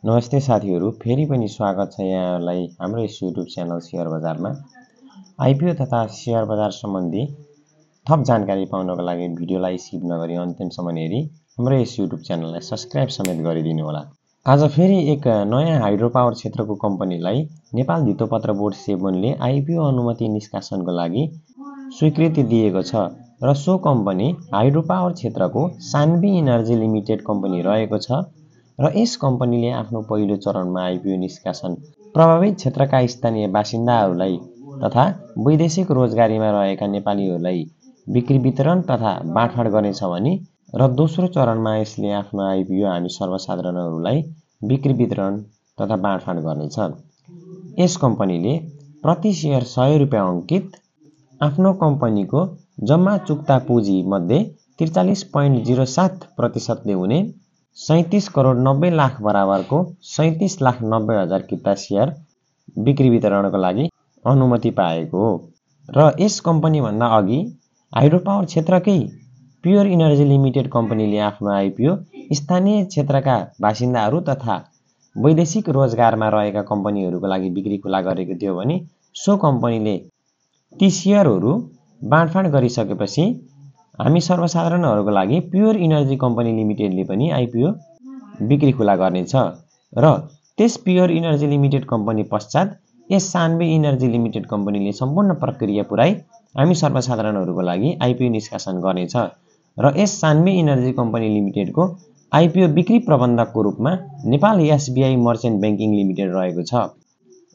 नमस्ते साथीहरु, फेरि पनि स्वागत छ यहाँहरुलाई हाम्रो यस YouTube च्यानल शेयर बजारमा। आईपीओ तथा शेयर बजार सम्बन्धी थप जानकारी पाउनको लागि भिडियोलाई स्किप नगरी अन्तिमसम्म हेरी हाम्रो यस YouTube च्यानललाई सब्स्क्राइब समेत गरिदिनु होला। आज फेरि एक नयाँ हाइड्रो पावर क्षेत्रको कम्पनीलाई नेपाल धितोपत्र बोर्ड सेबुनले आईपीओ अनुमति निष्कासनको लागि स्वीकृति दिएको छ र सो कम्पनी हाइड्रो पावर क्षेत्रको सान्वी इनर्जी लिमिटेड कम्पनी रहेको छ र यस कम्पनीले आफ्नो पहिलो चरणमा आईपीओ निष्कासन प्रभावित क्षेत्रका स्थानीय बासिन्दाहरूलाई तथा वैदेशिक रोजगारीमा रहेका नेपालीहरूलाई बिक्री वितरण तथा बाँडफाँड गर्नेछ भने र दोस्रो चरणमा यसले आफ्नो आईपीओ हामी सर्वसाधारणहरूलाई बिक्री वितरण तथा बाँडफाँड गर्नेछ। यस कम्पनीले प्रति शेयर 100 रुपैयाँ अंकित आफ्नो कम्पनीको जम्मा चुक्ता पुँजी मध्ये 43.07% ले हुने 37 करोड 90 लाख बराबरको 37,90,000 किता शेयर बिक्री वितरणको लागि अनुमति पाएको हो र यस कम्पनी भन्दा अघि हाइड्रो पावर क्षेत्रकै प्योर इनर्जी लिमिटेड कम्पनीले आफ्नो आईपीओ स्थानीय क्षेत्रका बासिन्दाहरू तथा वैदेशिक रोजगारमा रहेका कम्पनीहरूको लागि बिक्री खुला गरेको थियो भने सो कम्पनीले ती शेयरहरू बाँडफाँड गरिसकेपछि हामी सर्वसाधारणहरूको लागि प्योर इनर्जी कम्पनी लिमिटेडले पनि आईपीओ बिक्री खुला गर्नेछ र त्यस प्योर इनर्जी लिमिटेड कम्पनी पश्चात यस सान्वी इनर्जी लिमिटेड कम्पनीले सम्पूर्ण प्रक्रिया पुराई हामी सर्वसाधारणहरूको लागि आईपीओ निष्कासन गर्नेछ र यस सान्वी इनर्जी कम्पनी लिमिटेडको आईपीओ बिक्री प्रबन्धकको रूपमा Nepal SBI merchant banking limited रहेको छ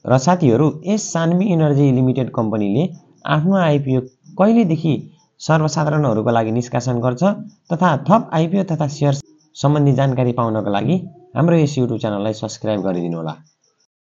र साथीहरू यस सान्वी इनर्जी लिमिटेड कम्पनीले आफ्नो आईपीओ कहिलेदेखि सर्वसाधारणहरूको लागि निष्कासन गर्छ तथा थप आईपीओ तथा शेयर सम्बन्धी जानकारी पाउनको लागि हाम्रो यस YouTube च्यानललाई सब्स्क्राइब गरिदिनु होला।